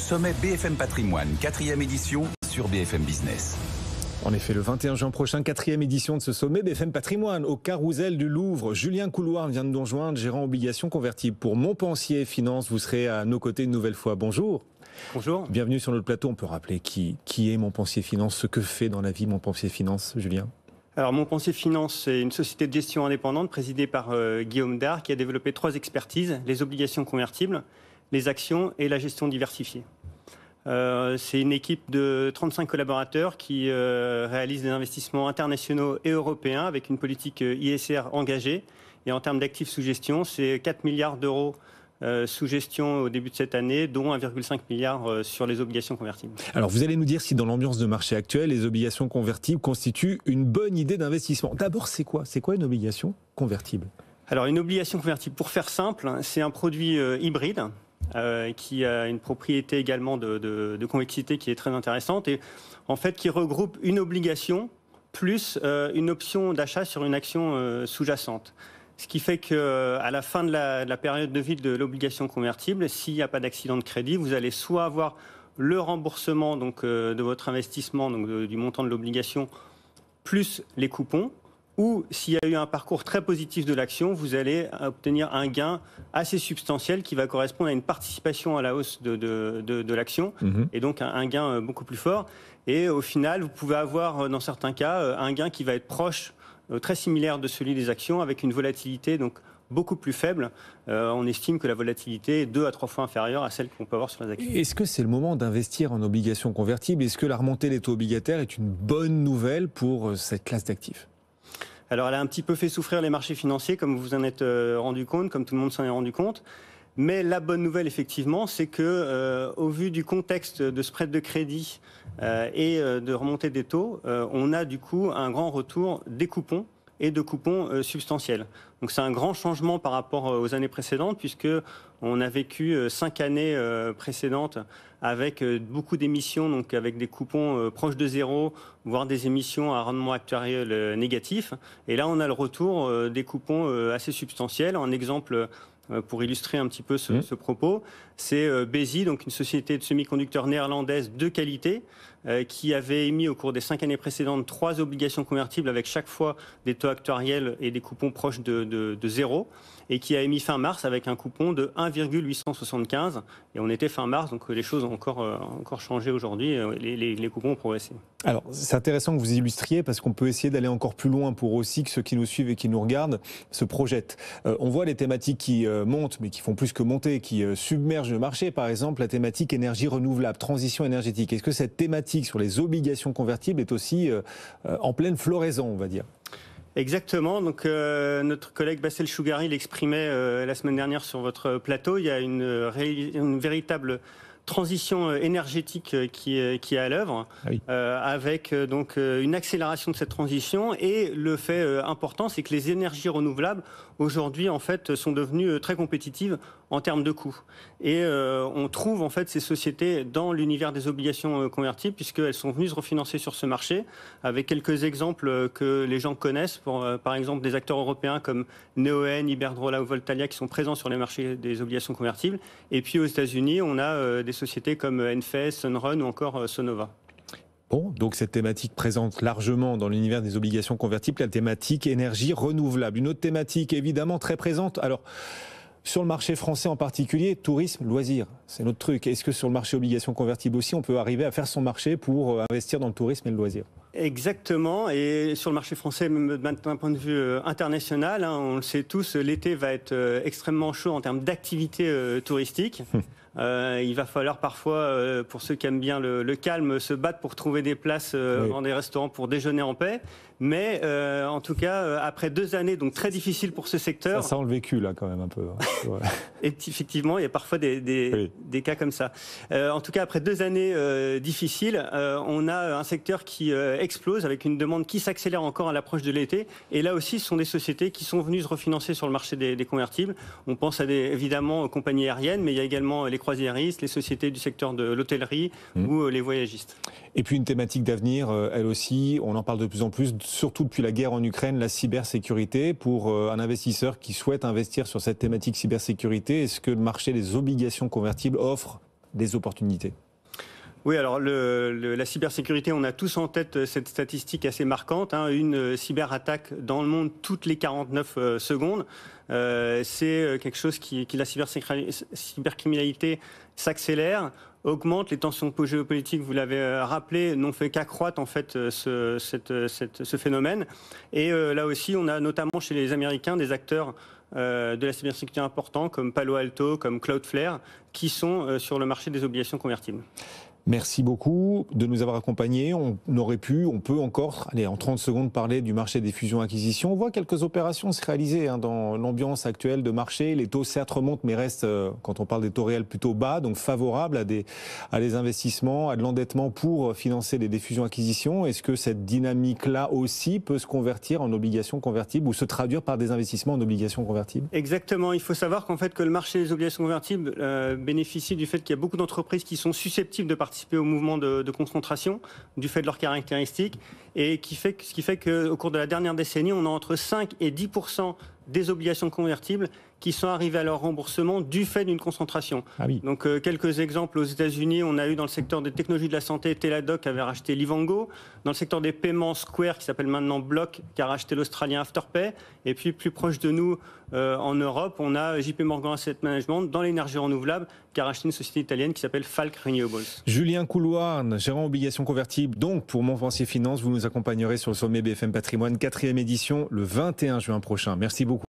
sommet BFM Patrimoine, 4e édition sur BFM Business. En effet, le 21 juin prochain, 4e édition de ce sommet BFM Patrimoine au Carrousel du Louvre. Julien Couloir vient de nous rejoindre, gérant obligations convertibles pour Montpensier Finance. Vous serez à nos côtés une nouvelle fois. Bonjour. Bonjour. Bienvenue sur notre plateau. On peut rappeler qui est Montpensier Finance, ce que fait dans la vie Montpensier Finance, Julien? Alors Montpensier Finance, c'est une société de gestion indépendante présidée par Guillaume Dard qui a développé 3 expertises, les obligations convertibles, les actions et la gestion diversifiée. C'est une équipe de 35 collaborateurs qui réalise des investissements internationaux et européens avec une politique ISR engagée. Et en termes d'actifs sous gestion, c'est 4 milliards d'euros sous gestion au début de cette année, dont 1,5 milliard sur les obligations convertibles. Alors vous allez nous dire si dans l'ambiance de marché actuelle, les obligations convertibles constituent une bonne idée d'investissement. D'abord, c'est quoi une obligation convertible? Alors une obligation convertible, pour faire simple, c'est un produit hybride qui a une propriété également de convexité qui est très intéressante et en fait qui regroupe une obligation plus une option d'achat sur une action sous-jacente. Ce qui fait qu'à la fin de la période de vie de l'obligation convertible, s'il n'y a pas d'accident de crédit, vous allez soit avoir le remboursement donc, de votre investissement, donc du montant de l'obligation, plus les coupons, ou s'il y a eu un parcours très positif de l'action, vous allez obtenir un gain assez substantiel qui va correspondre à une participation à la hausse de l'action, et donc un gain beaucoup plus fort. Et au final, vous pouvez avoir, dans certains cas, un gain qui va être proche, très similaire de celui des actions, avec une volatilité donc beaucoup plus faible. On estime que la volatilité est 2 à 3 fois inférieure à celle qu'on peut avoir sur les actions. Est-ce que c'est le moment d'investir en obligations convertibles? Est-ce que la remontée des taux obligataires est une bonne nouvelle pour cette classe d'actifs? Alors elle a un petit peu fait souffrir les marchés financiers, comme vous vous en êtes rendu compte, comme tout le monde s'en est rendu compte. Mais la bonne nouvelle, effectivement, c'est que, au vu du contexte de spread de crédit et de remontée des taux, on a du coup un grand retour des coupons et de coupons substantiels. Donc c'est un grand changement par rapport aux années précédentes, puisque on a vécu 5 années précédentes avec beaucoup d'émissions, donc avec des coupons proches de zéro, voire des émissions à rendement actuariel négatif. Et là, on a le retour des coupons assez substantiels. Un exemple pour illustrer un petit peu ce propos, c'est Besi, donc une société de semi-conducteurs néerlandaise de qualité, qui avait émis au cours des 5 années précédentes 3 obligations convertibles avec chaque fois des taux actuariels et des coupons proches de zéro, et qui a émis fin mars avec un coupon de 1,875. Et on était fin mars, donc les choses ont encore changé aujourd'hui, les coupons ont progressé. Alors, c'est intéressant que vous illustriez, parce qu'on peut essayer d'aller encore plus loin pour aussi que ceux qui nous suivent et qui nous regardent se projettent. On voit les thématiques qui montent, mais qui font plus que monter, qui submergent le marché. Par exemple, la thématique énergie renouvelable, transition énergétique. Est-ce que cette thématique sur les obligations convertibles est aussi en pleine floraison, on va dire? Exactement. Donc notre collègue Bassel Chougari l'exprimait la semaine dernière sur votre plateau. Il y a une véritable transition énergétique qui est à l'œuvre, avec donc une accélération de cette transition. Et le fait important, c'est que les énergies renouvelables aujourd'hui en fait sont devenues très compétitives en termes de coûts. Et on trouve en fait ces sociétés dans l'univers des obligations convertibles, puisqu'elles sont venues se refinancer sur ce marché, avec quelques exemples que les gens connaissent, par exemple des acteurs européens comme Neoen, Iberdrola ou Voltalia qui sont présents sur les marchés des obligations convertibles. Et puis aux États-Unis, on a des sociétés comme NFS, Sunrun ou encore Sonova. Bon, donc cette thématique présente largement dans l'univers des obligations convertibles la thématique énergie renouvelable. Une autre thématique évidemment très présente. Alors, sur le marché français en particulier, tourisme, loisirs, c'est notre truc. Est-ce que sur le marché obligations convertibles aussi, on peut arriver à faire son marché pour investir dans le tourisme et le loisir? Exactement, et sur le marché français, même d'un point de vue international, on le sait tous, l'été va être extrêmement chaud en termes d'activité touristique. Il va falloir parfois, pour ceux qui aiment bien le calme, se battre pour trouver des places dans des restaurants pour déjeuner en paix. Mais en tout cas, après 2 années donc très difficiles pour ce secteur... Ça sent le vécu là quand même un peu. Ouais. Et effectivement, il y a parfois des cas comme ça. En tout cas, après 2 années difficiles, on a un secteur qui explose avec une demande qui s'accélère encore à l'approche de l'été. Et là aussi, ce sont des sociétés qui sont venues se refinancer sur le marché des convertibles. On pense évidemment aux compagnies aériennes, mais il y a également les croisiéristes, les sociétés du secteur de l'hôtellerie ou les voyagistes. Et puis une thématique d'avenir, elle aussi, on en parle de plus en plus, surtout depuis la guerre en Ukraine, la cybersécurité. Pour un investisseur qui souhaite investir sur cette thématique cybersécurité, est-ce que le marché des obligations convertibles offre des opportunités. Oui, alors la cybersécurité, on a tous en tête cette statistique assez marquante, hein, une cyberattaque dans le monde toutes les 49 secondes. C'est quelque chose la cybercriminalité s'accélère, augmente, les tensions géopolitiques, vous l'avez rappelé, n'ont fait qu'accroître en fait ce phénomène. Et là aussi, on a notamment chez les Américains des acteurs de la cybersécurité importants comme Palo Alto, comme Cloudflare, qui sont sur le marché des obligations convertibles. Merci beaucoup de nous avoir accompagnés. On peut encore, en 30 secondes, parler du marché des fusions-acquisitions. On voit quelques opérations se réaliser dans l'ambiance actuelle de marché. Les taux, certes, remontent, mais restent, quand on parle des taux réels, plutôt bas, donc favorables à des investissements, à de l'endettement pour financer des fusions-acquisitions. Est-ce que cette dynamique-là aussi peut se convertir en obligations convertibles ou se traduire par des investissements en obligations convertibles? Exactement. Il faut savoir qu'en fait, que le marché des obligations convertibles bénéficie du fait qu'il y a beaucoup d'entreprises qui sont susceptibles de participer au mouvement de concentration du fait de leurs caractéristiques et ce qui fait qu'au cours de la dernière décennie, on a entre 5 et 10% des obligations convertibles qui sont arrivées à leur remboursement du fait d'une concentration. Ah oui. Donc quelques exemples aux États-Unis, on a eu dans le secteur des technologies de la santé, Teladoc avait racheté Livongo, dans le secteur des paiements, Square qui s'appelle maintenant Block qui a racheté l'Australien Afterpay, et puis plus proche de nous en Europe, on a JP Morgan Asset Management dans l'énergie renouvelable qui a racheté une société italienne qui s'appelle Falck Renewables. Julien Couloir, gérant obligations convertibles, donc pour Montpensier Finance, vous nous accompagnerez sur le sommet BFM Patrimoine, 4e édition, le 21 juin prochain. Merci beaucoup.